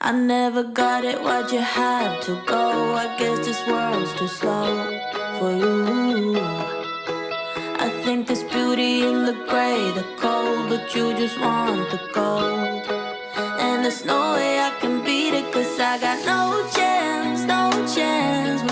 I never got it, why'd you have to go? I guess this world's too slow for you. I think there's beauty in the gray, the cold, but you just want the gold. And there's no way I can beat it, cause I got no chance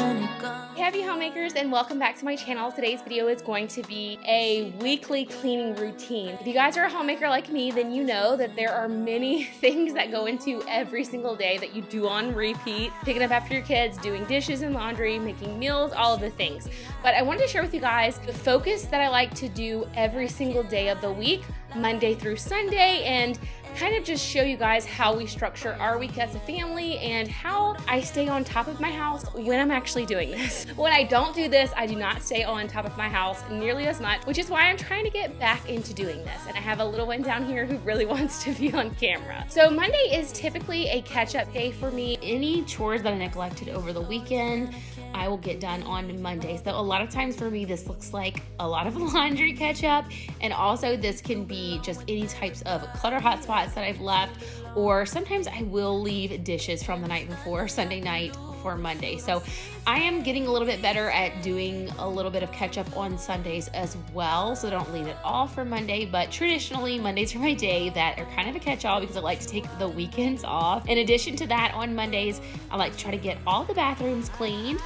when it comes. Happy homemakers, and welcome back to my channel. Today's video is going to be a weekly cleaning routine. If you guys are a homemaker like me, then you know that there are many things that go into every single day that you do on repeat. Picking up after your kids, doing dishes and laundry, making meals, all of the things. But I wanted to share with you guys the focus that I like to do every single day of the week, Monday through Sunday, and kind of just show you guys how we structure our week as a family and how I stay on top of my house when I'm actually doing this. When I don't do this, I do not stay on top of my house nearly as much, which is why I'm trying to get back into doing this. And I have a little one down here who really wants to be on camera. So Monday is typically a catch-up day for me. Any chores that I neglected over the weekend, I will get done on Mondays. Though a lot of times for me, this looks like a lot of laundry catch up. And also this can be just any types of clutter hotspots that I've left, or sometimes I will leave dishes from the night before, Sunday night for Monday. So I am getting a little bit better at doing a little bit of catch up on Sundays as well. So don't leave it all for Monday, but traditionally Mondays are my day that are kind of a catch-all because I like to take the weekends off. In addition to that, on Mondays, I like to try to get all the bathrooms cleaned.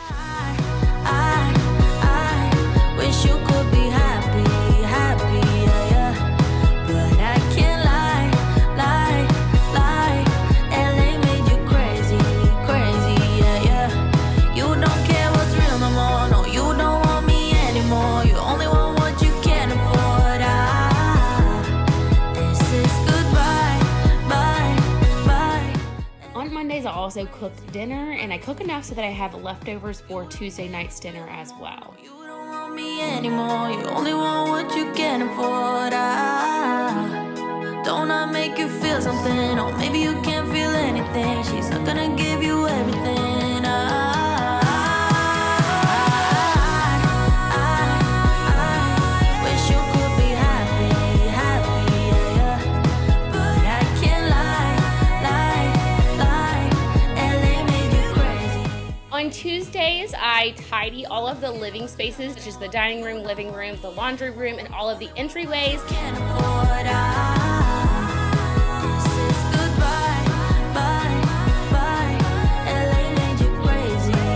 I wish you could be happy, yeah, yeah. But I can't lie. LA made you crazy, yeah, yeah. You don't care what's real no more, no, you don't want me anymore. You only want what you can afford. This is goodbye, bye. On Mondays, I also cook dinner, and I cook enough so that I have leftovers for Tuesday night's dinner as well. You don't want me anymore, you only want what you can afford. Don't I make you feel something? Or maybe you can't feel anything. She's not gonna give you everything. I wish you could be happy, yeah, yeah. But I can't lie. LA made you crazy. On Tuesdays, I tidy all of the living spaces, which is the dining room, living room, the laundry room, and all of the entryways. Can't afford. This is goodbye, bye. LA made you crazy, yeah.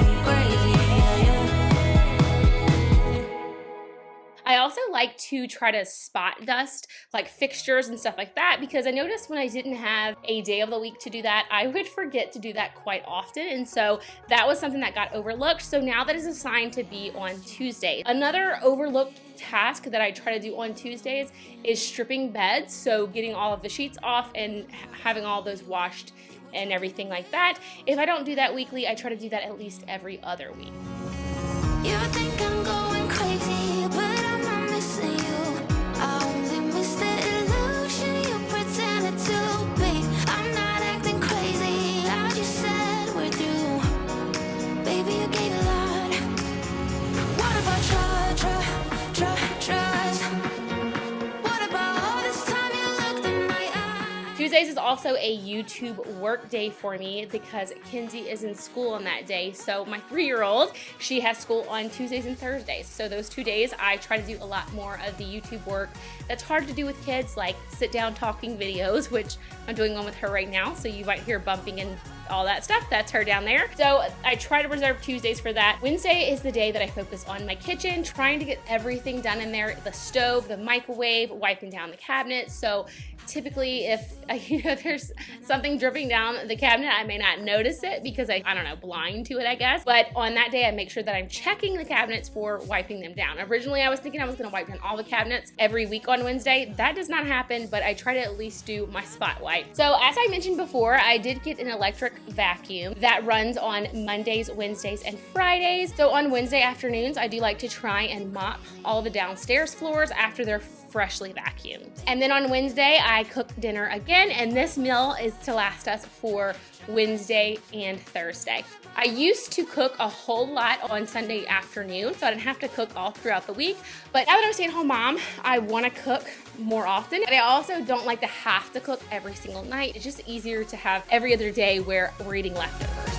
I also like to try to spot dust like fixtures and stuff like that, because I noticed when I didn't have a day of the week to do that, I would forget to do that quite often. And so that was something that got overlooked. So now that is assigned to be on Tuesday. Another overlooked task that I try to do on Tuesdays is stripping beds. So getting all of the sheets off and having all those washed and everything like that. If I don't do that weekly, I try to do that at least every other week. You think I'm going crazy, but I'm not missing you. I only miss the illusion you pretended to be. I'm not acting crazy, I just said we're through. Baby, you gave a lot. What about trust? What about all this time you looked in my eyes? Tuesdays is also a YouTube work day for me because Kinsey is in school on that day. So my 3-year-old, she has school on Tuesdays and Thursdays. So those 2 days, I try to do a lot more of the YouTube work that's hard to do with kids, like sit down talking videos, which I'm doing one with her right now. So you might hear bumping and all that stuff. That's her down there. So I try to reserve Tuesdays for that. Wednesday is the day that I focus on my kitchen, trying to get everything done in there, the stove, the microwave, wiping down the cabinets. So typically if there's something dripping down the cabinet, I may not notice it because I don't know, blind to it, I guess. But on that day, I make sure that I'm checking the cabinets for wiping them down. Originally, I was thinking I was gonna wipe down all the cabinets every week on Wednesday. That does not happen, but I try to at least do my spot wipe. So as I mentioned before, I did get an electric vacuum that runs on Mondays, Wednesdays, and Fridays. So on Wednesday afternoons, I do like to try and mop all the downstairs floors after they're freshly vacuumed. And then on Wednesday, I cook dinner again, and this meal is to last us for Wednesday and Thursday. I used to cook a whole lot on Sunday afternoon, so I didn't have to cook all throughout the week. But now that I'm a stay-at-home mom, I want to cook more often. But I also don't like to have to cook every single night. It's just easier to have every other day where we're eating leftovers.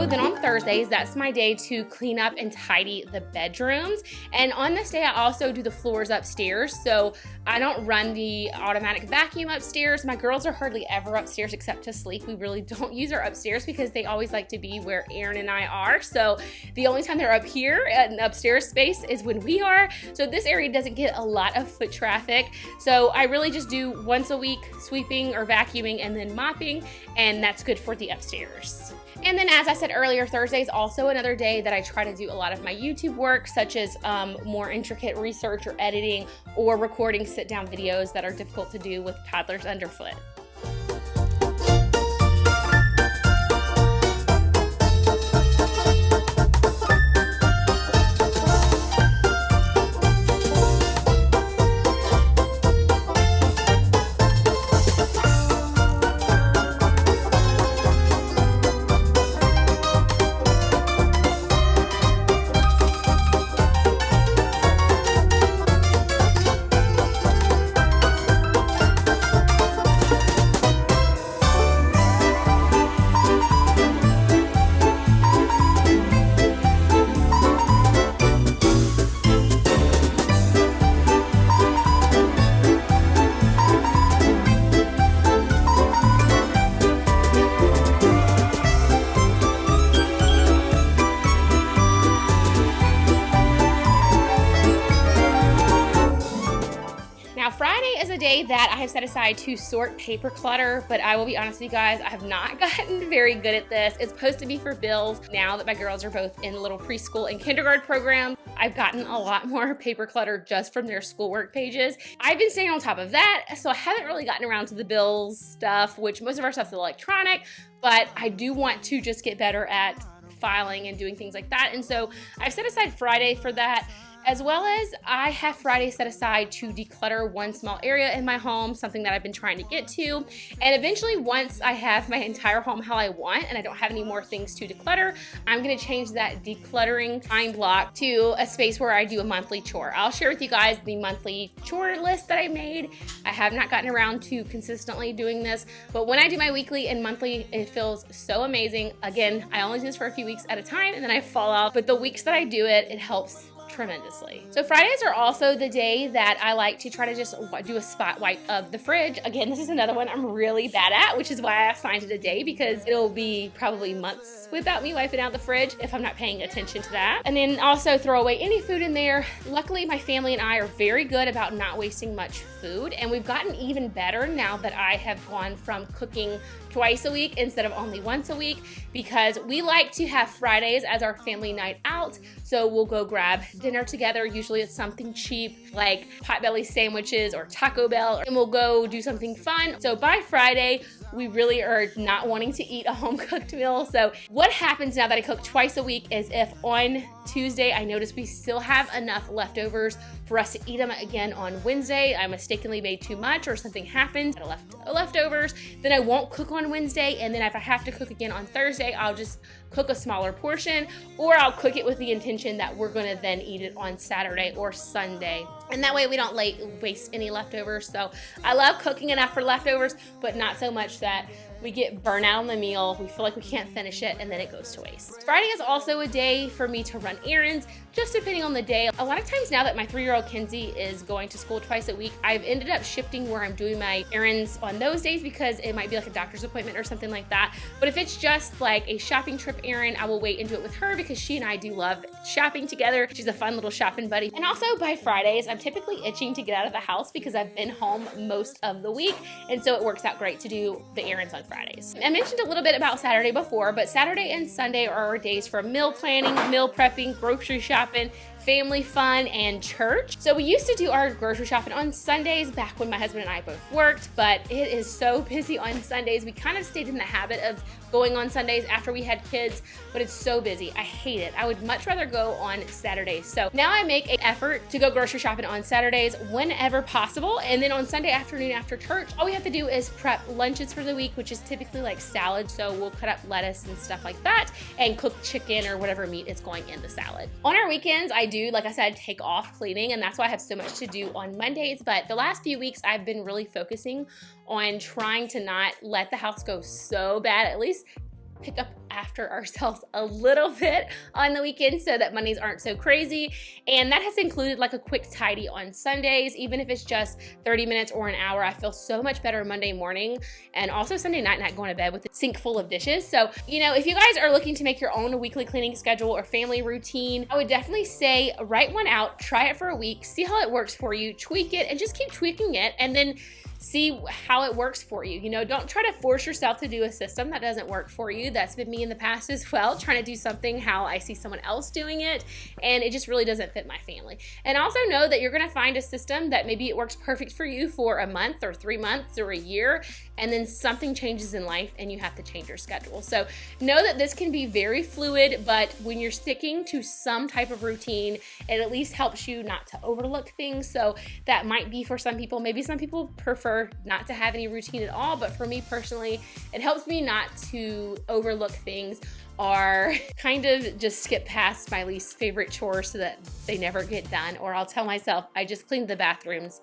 Then on Thursdays, that's my day to clean up and tidy the bedrooms. And on this day, I also do the floors upstairs. So I don't run the automatic vacuum upstairs. My girls are hardly ever upstairs except to sleep. We really don't use our upstairs because they always like to be where Aaron and I are. So the only time they're up here at an upstairs space is when we are. So this area doesn't get a lot of foot traffic. So I really just do once a week sweeping or vacuuming and then mopping, and that's good for the upstairs. And then, as I said earlier, Thursday is also another day that I try to do a lot of my YouTube work, such as more intricate research or editing or recording sit-down videos that are difficult to do with toddlers underfoot. Day that I have set aside to sort paper clutter, but I will be honest with you guys, I have not gotten very good at this. It's supposed to be for bills. Now that my girls are both in little preschool and kindergarten programs, I've gotten a lot more paper clutter just from their schoolwork pages. I've been staying on top of that, so I haven't really gotten around to the bills stuff, which most of our stuff's electronic, but I do want to just get better at filing and doing things like that. And so I've set aside Friday for that. As well as I have Friday set aside to declutter one small area in my home, something that I've been trying to get to. And eventually, once I have my entire home how I want and I don't have any more things to declutter, I'm gonna change that decluttering time block to a space where I do a monthly chore. I'll share with you guys the monthly chore list that I made. I have not gotten around to consistently doing this, but when I do my weekly and monthly, it feels so amazing. Again, I only do this for a few weeks at a time and then I fall off, but the weeks that I do it, it helps tremendously. So Fridays are also the day that I like to try to just do a spot wipe of the fridge. Again, this is another one I'm really bad at, which is why I assigned it a day, because it'll be probably months without me wiping out the fridge if I'm not paying attention to that. And then also throw away any food in there. Luckily, my family and I are very good about not wasting much food, and we've gotten even better now that I have gone from cooking twice a week instead of only once a week, because we like to have Fridays as our family night out. So we'll go grab dinner together. Usually it's something cheap like Potbelly sandwiches or Taco Bell, and we'll go do something fun. So by Friday, we really are not wanting to eat a home-cooked meal. So what happens now that I cook twice a week is if on Tuesday I notice we still have enough leftovers for us to eat them again on Wednesday, I mistakenly made too much or something happened, I left leftovers, then I won't cook on Wednesday, and then if I have to cook again on Thursday, I'll just cook a smaller portion, or I'll cook it with the intention that we're gonna then eat it on Saturday or Sunday. And that way we don't waste any leftovers. So I love cooking enough for leftovers, but not so much that we get burnout on the meal, we feel like we can't finish it, and then it goes to waste. Friday is also a day for me to run errands, just depending on the day. A lot of times now that my 3-year-old Kenzie is going to school twice a week, I've ended up shifting where I'm doing my errands on those days because it might be like a doctor's appointment or something like that. But if it's just like a shopping trip errand, I will wait and do it with her because she and I do love shopping together. She's a fun little shopping buddy. And also by Fridays, I'm typically itching to get out of the house because I've been home most of the week. And so it works out great to do the errands on Fridays. I mentioned a little bit about Saturday before, but Saturday and Sunday are our days for meal planning, meal prepping, grocery shopping, family fun, and church. So we used to do our grocery shopping on Sundays back when my husband and I both worked, but it is so busy on Sundays. We kind of stayed in the habit of going on Sundays after we had kids, but it's so busy. I hate it. I would much rather go on Saturdays. So now I make an effort to go grocery shopping on Saturdays whenever possible. And then on Sunday afternoon after church, all we have to do is prep lunches for the week, which is typically like salad. So we'll cut up lettuce and stuff like that and cook chicken or whatever meat is going in the salad. On our weekends, I do, like I said, take off cleaning, and that's why I have so much to do on Mondays. But the last few weeks, I've been really focusing on trying to not let the house go so bad, at least pick up after ourselves a little bit on the weekend so that Mondays aren't so crazy. And that has included like a quick tidy on Sundays, even if it's just 30 minutes or an hour. I feel so much better Monday morning and also Sunday night, not going to bed with a sink full of dishes. So, you know, if you guys are looking to make your own weekly cleaning schedule or family routine, I would definitely say write one out, try it for a week, see how it works for you, tweak it, and just keep tweaking it, and then see how it works for you. You know, don't try to force yourself to do a system that doesn't work for you. That's been me in the past as well, trying to do something how I see someone else doing it, and it just really doesn't fit my family. And also know that you're gonna find a system that maybe it works perfect for you for a month or 3 months or a year, and then something changes in life and you have to change your schedule. So know that this can be very fluid, but when you're sticking to some type of routine, it at least helps you not to overlook things. So that might be for some people. Maybe some people prefer not to have any routine at all, but for me personally, it helps me not to overlook things or kind of just skip past my least favorite chores so that they never get done. Or I'll tell myself, I just cleaned the bathrooms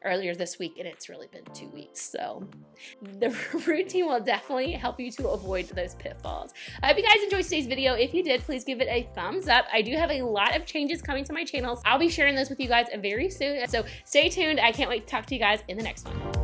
earlier this week and it's really been 2 weeks. So the routine will definitely help you to avoid those pitfalls. I hope you guys enjoyed today's video. If you did, please give it a thumbs up. I do have a lot of changes coming to my channel. I'll be sharing those with you guys very soon. So stay tuned. I can't wait to talk to you guys in the next one.